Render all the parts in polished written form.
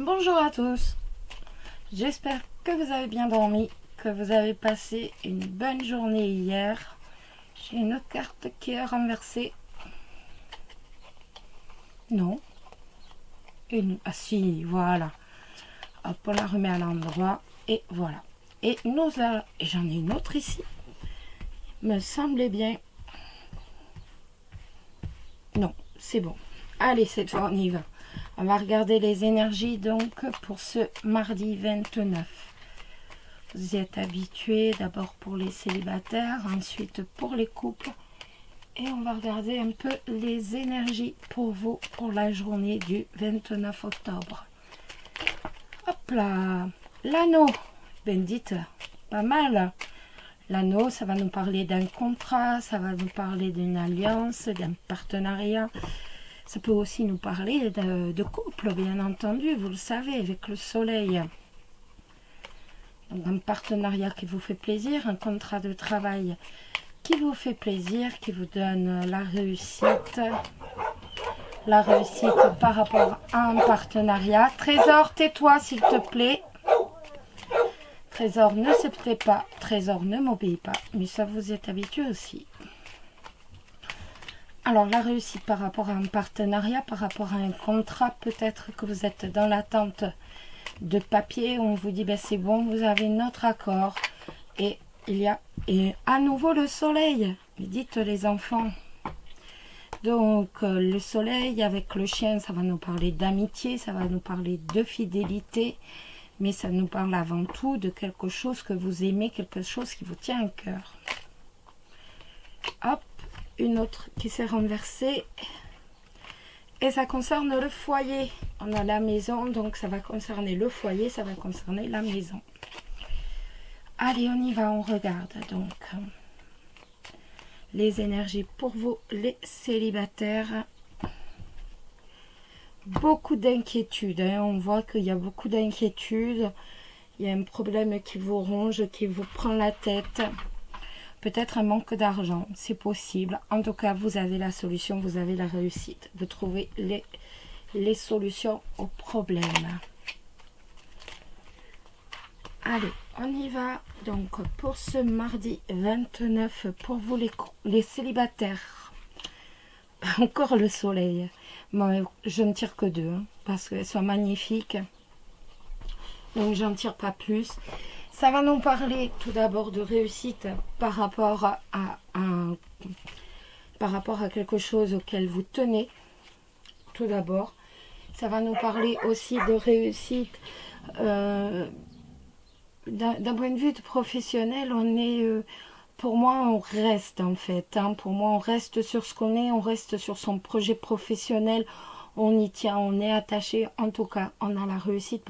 Bonjour à tous, j'espère que vous avez bien dormi, que vous avez passé une bonne journée hier. J'ai une autre carte qui est renversée. Non. Ah si, voilà. Hop, on la remet à l'endroit et voilà. Et j'en ai une autre ici. Me semblait bien. Non, c'est bon. Allez, cette fois on y va. On va regarder les énergies donc pour ce mardi 29. Vous y êtes habitués, d'abord pour les célibataires, ensuite pour les couples. Et on va regarder un peu les énergies pour vous pour la journée du 29 octobre. Hop là, l'anneau, bendite, pas mal. L'anneau, ça va nous parler d'un contrat, ça va nous parler d'une alliance, d'un partenariat. Ça peut aussi nous parler de couple, bien entendu, vous le savez, avec le soleil. Donc un partenariat qui vous fait plaisir, un contrat de travail qui vous fait plaisir, qui vous donne la réussite. La réussite par rapport à un partenariat. Trésor, tais-toi s'il te plaît. Trésor, ne se tait pas. Trésor, ne m'obéit pas. Mais ça, vous êtes habitué aussi. Alors, la réussite par rapport à un partenariat, par rapport à un contrat, peut-être que vous êtes dans l'attente de papier. On vous dit, ben, c'est bon, vous avez notre accord. Et il y a à nouveau le soleil. Dites les enfants. Donc, le soleil avec le chien, ça va nous parler d'amitié, ça va nous parler de fidélité. Mais ça nous parle avant tout de quelque chose que vous aimez, quelque chose qui vous tient à cœur. Hop, une autre qui s'est renversée. Et ça concerne le foyer. On a la maison, donc ça va concerner le foyer, ça va concerner la maison. Allez, on y va, on regarde. Donc, les énergies pour vous, les célibataires. Beaucoup d'inquiétudes, hein. On voit qu'il y a beaucoup d'inquiétudes. Il y a un problème qui vous ronge, qui vous prend la tête. Peut-être un manque d'argent, c'est possible. En tout cas, vous avez la solution, vous avez la réussite. Vous trouvez les solutions aux problèmes. Allez, on y va. Donc, pour ce mardi 29, pour vous les célibataires. Encore le soleil. Bon, je ne tire que deux, hein, parce qu'elles sont magnifiques. Donc, j'en tire pas plus. Ça va nous parler tout d'abord de réussite par rapport à quelque chose auquel vous tenez. Tout d'abord. Ça va nous parler aussi de réussite. D'un point de vue professionnel, on est... pour moi, on reste en fait. Hein. Pour moi, on reste sur ce qu'on est, on reste sur son projet professionnel. On y tient, on est attaché. En tout cas, on a la réussite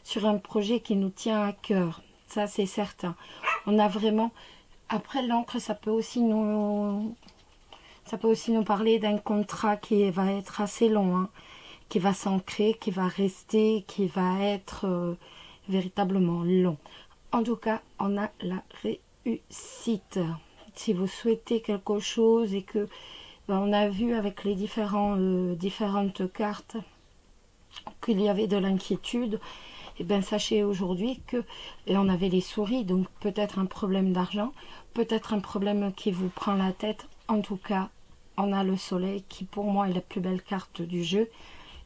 sur un projet qui nous tient à cœur. Ça, c'est certain. On a vraiment... Après, l'encre, ça peut aussi nous parler d'un contrat qui va être assez long, hein, qui va s'ancrer, qui va rester, qui va être véritablement long. En tout cas, on a la réussite. Si vous souhaitez quelque chose et que on a vu avec les différentes cartes qu'il y avait de l'inquiétude, et bien sachez aujourd'hui que on avait les souris, donc peut-être un problème d'argent, peut-être un problème qui vous prend la tête. En tout cas, on a le soleil qui pour moi est la plus belle carte du jeu,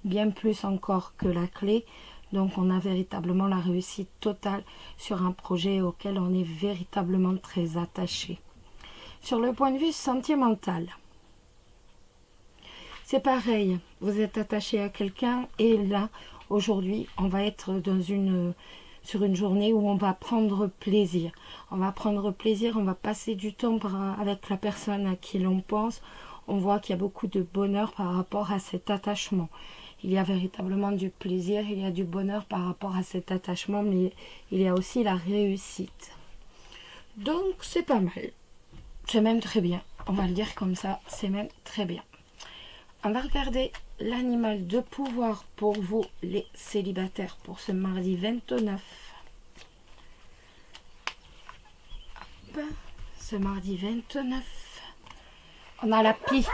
bien plus encore que la clé. Donc on a véritablement la réussite totale sur un projet auquel on est véritablement très attaché. Sur le point de vue sentimental, c'est pareil, vous êtes attaché à quelqu'un et là, aujourd'hui, on va être sur une journée où on va prendre plaisir. On va prendre plaisir, on va passer du temps avec la personne à qui l'on pense. On voit qu'il y a beaucoup de bonheur par rapport à cet attachement. Il y a véritablement du plaisir, il y a du bonheur par rapport à cet attachement, mais il y a aussi la réussite. Donc, c'est pas mal. C'est même très bien. On va le dire comme ça, c'est même très bien. On va regarder l'animal de pouvoir pour vous, les célibataires, pour ce mardi 29. Hop, ce mardi 29. On a la pie.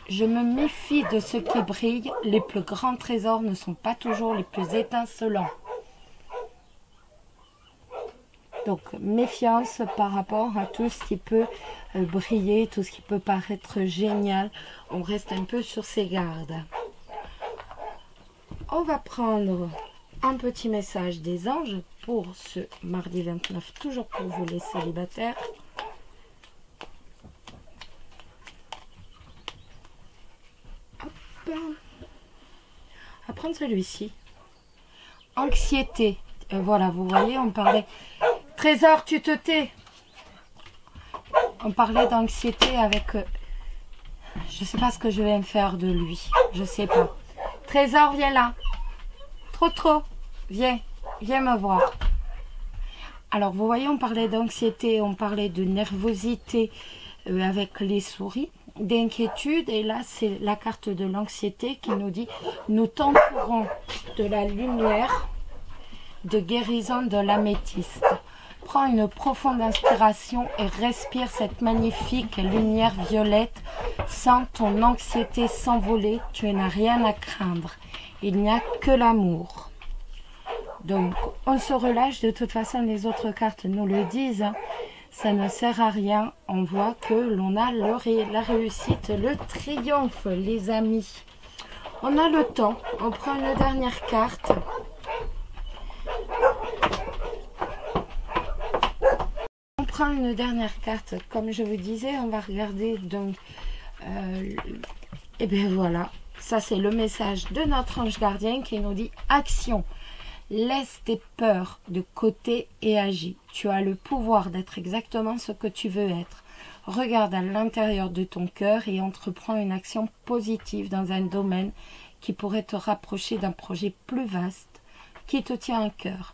Je me méfie de ce qui brille. Les plus grands trésors ne sont pas toujours les plus étincelants. Donc, méfiance par rapport à tout ce qui peut briller, tout ce qui peut paraître génial. On reste un peu sur ses gardes. On va prendre un petit message des anges pour ce mardi 29, toujours pour vous les célibataires. Hop. On va prendre celui-ci. Anxiété. Voilà, vous voyez, on parlait... Trésor, tu te tais. On parlait d'anxiété avec... je sais pas ce que je vais me faire de lui. Je sais pas. Trésor, viens là. Trop. Viens me voir. Alors, vous voyez, on parlait d'anxiété, on parlait de nervosité avec les souris, d'inquiétude. Et là, c'est la carte de l'anxiété qui nous dit « Nous t'entourons de la lumière de guérison de l'améthyste. » Prends une profonde inspiration et respire cette magnifique lumière violette. Sens ton anxiété s'envoler, tu n'as rien à craindre. Il n'y a que l'amour. Donc, on se relâche. De toute façon, les autres cartes nous le disent. Ça ne sert à rien. On voit que l'on a la réussite, le triomphe, les amis. On a le temps. On prend une dernière carte. On prend une dernière carte. Comme je vous disais, on va regarder donc... et bien voilà. Ça, c'est le message de notre ange gardien qui nous dit « Action ». Laisse tes peurs de côté et agis. Tu as le pouvoir d'être exactement ce que tu veux être. Regarde à l'intérieur de ton cœur et entreprends une action positive dans un domaine qui pourrait te rapprocher d'un projet plus vaste qui te tient à cœur.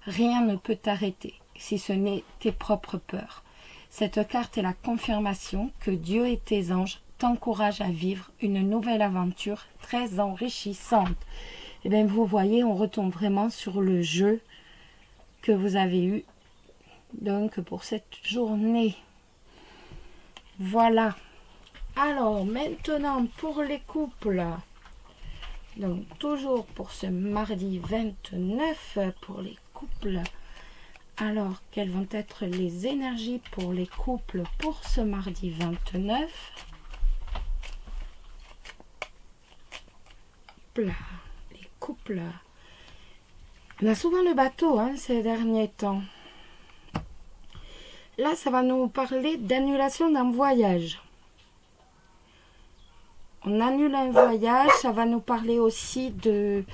Rien ne peut t'arrêter si ce n'est tes propres peurs. Cette carte est la confirmation que Dieu et tes anges t'encouragent à vivre une nouvelle aventure très enrichissante. Et bien, vous voyez, on retombe vraiment sur le jeu que vous avez eu donc pour cette journée. Voilà. Alors, maintenant, pour les couples. Donc, toujours pour ce mardi 29, pour les couples. Alors, quelles vont être les énergies pour les couples pour ce mardi 29? Là. Couple. On a souvent le bateau ces derniers temps. Là, ça va nous parler d'annulation d'un voyage. On annule un voyage, ça va nous parler aussi de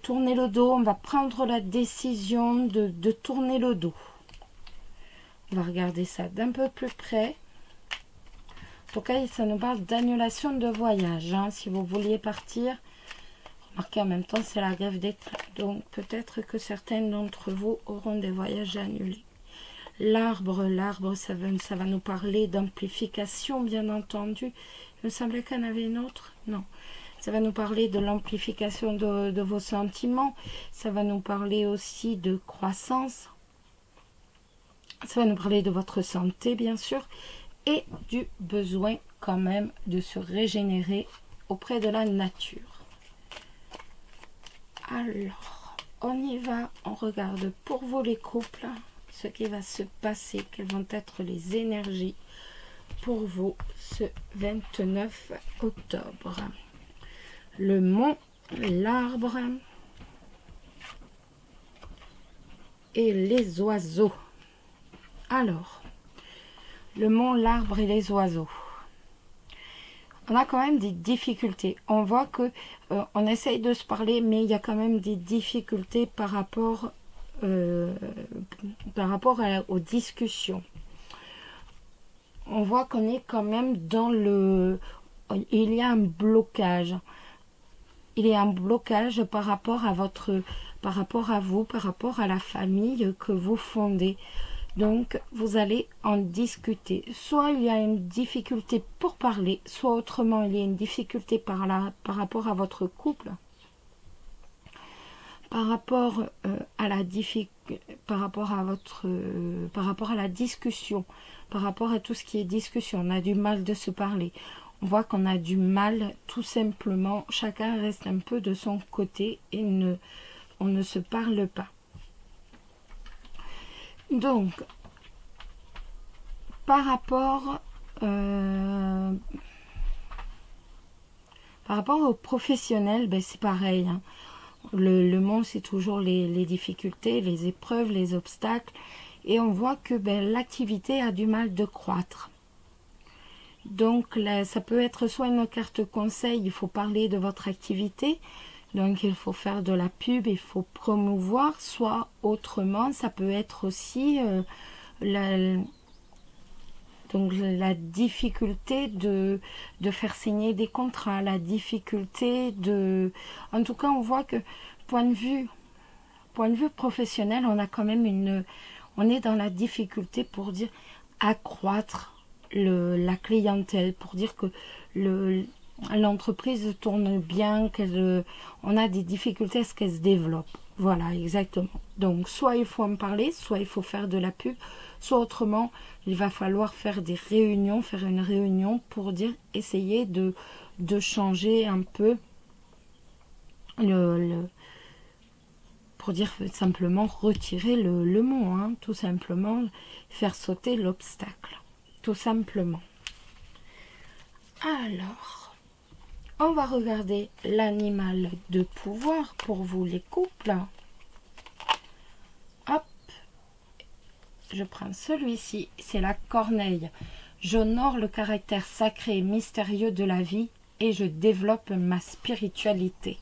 tourner le dos. On va prendre la décision de tourner le dos. On va regarder ça d'un peu plus près. En tout cas, ça nous parle d'annulation de voyage. Si vous vouliez partir... Remarquez, en même temps, c'est la grève d'État. Donc, peut-être que certains d'entre vous auront des voyages annulés. L'arbre, ça va nous parler d'amplification, bien entendu. Il me semblait qu'il y en avait une autre. Non. Ça va nous parler de l'amplification de vos sentiments. Ça va nous parler aussi de croissance. Ça va nous parler de votre santé, bien sûr. Et du besoin, quand même, de se régénérer auprès de la nature. Alors, on y va, on regarde pour vous les couples, ce qui va se passer, quelles vont être les énergies pour vous ce 29 octobre. Le mont, l'arbre et les oiseaux. Alors, le mont, l'arbre et les oiseaux. On a quand même des difficultés. On voit que on essaye de se parler, mais il y a quand même des difficultés par rapport aux discussions. On voit qu'on est quand même dans le... Il y a un blocage. Il y a un blocage par rapport à votre... Par rapport à vous, par rapport à la famille que vous fondez. Donc, vous allez en discuter. Soit il y a une difficulté pour parler, soit autrement, il y a une difficulté par rapport à votre couple, par rapport à la discussion, par rapport à tout ce qui est discussion. On a du mal de se parler. On voit qu'on a du mal, tout simplement. Chacun reste un peu de son côté et on ne se parle pas. Donc, par rapport aux professionnels, ben c'est pareil. Hein. Le monde, c'est toujours les difficultés, les épreuves, les obstacles. Et on voit que ben, l'activité a du mal de croître. Donc, là, ça peut être soit une carte conseil, il faut parler de votre activité. Donc, il faut faire de la pub, il faut promouvoir. Soit autrement, ça peut être aussi la difficulté de faire signer des contrats, la difficulté de... En tout cas, on voit que point de vue professionnel, on a quand même on est dans la difficulté pour dire accroître la clientèle, pour dire que l'entreprise tourne bien, on a des difficultés à ce qu'elle se développe. Voilà, exactement. Donc, soit il faut en parler, soit il faut faire de la pub, soit autrement, il va falloir faire des réunions, faire une réunion pour dire, essayer de changer un peu pour dire simplement retirer le mot, hein, tout simplement, faire sauter l'obstacle, tout simplement. Alors, on va regarder l'animal de pouvoir pour vous les couples. Hop, je prends celui-ci, c'est la corneille. J'honore le caractère sacré et mystérieux de la vie et je développe ma spiritualité.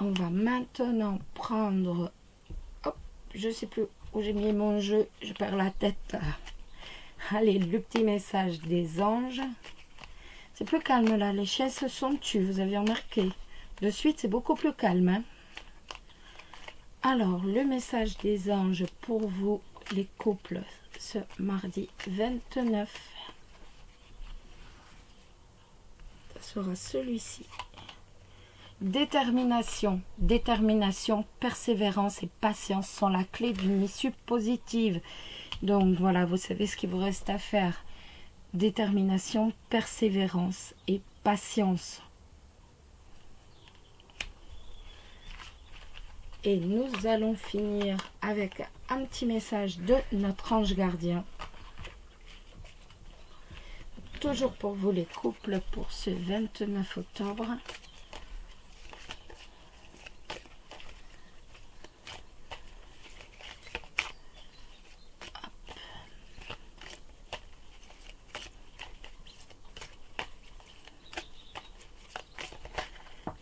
On va maintenant prendre, hop, je sais plus où j'ai mis mon jeu, je perds la tête. Allez, le petit message des anges. C'est plus calme là, les chaises se sont tues, vous avez remarqué. De suite, c'est beaucoup plus calme. Hein. Alors, le message des anges pour vous, les couples, ce mardi 29. Ça sera celui-ci. Détermination, persévérance et patience sont la clé d'une issue positive. Donc voilà, vous savez ce qu'il vous reste à faire. Détermination, persévérance et patience. Et nous allons finir avec un petit message de notre ange gardien. Toujours pour vous les couples pour ce 29 octobre.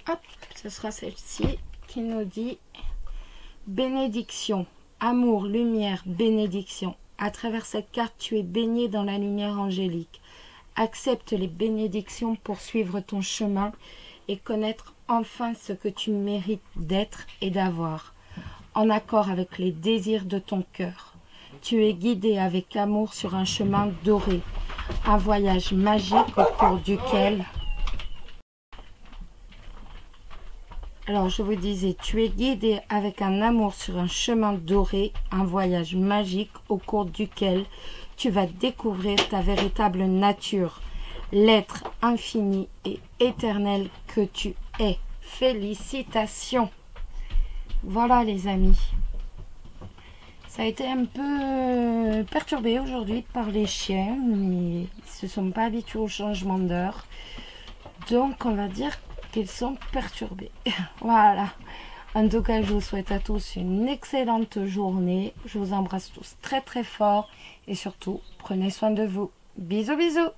Hop, ce sera celle-ci qui nous dit bénédiction, amour, lumière, bénédiction. À travers cette carte, tu es baigné dans la lumière angélique. Accepte les bénédictions pour suivre ton chemin et connaître enfin ce que tu mérites d'être et d'avoir, en accord avec les désirs de ton cœur. Tu es guidé avec amour sur un chemin doré, un voyage magique au cours duquel... Alors, je vous disais, tu es guidé avec un amour sur un chemin doré, un voyage magique au cours duquel tu vas découvrir ta véritable nature, l'être infini et éternel que tu es. Félicitations! Voilà les amis. Ça a été un peu perturbé aujourd'hui par les chiens, mais ils ne se sont pas habitués au changement d'heure. Donc, on va dire qu'ils sont perturbés. Voilà. En tout cas, je vous souhaite à tous une excellente journée. Je vous embrasse tous très très fort et surtout, prenez soin de vous. Bisous bisous.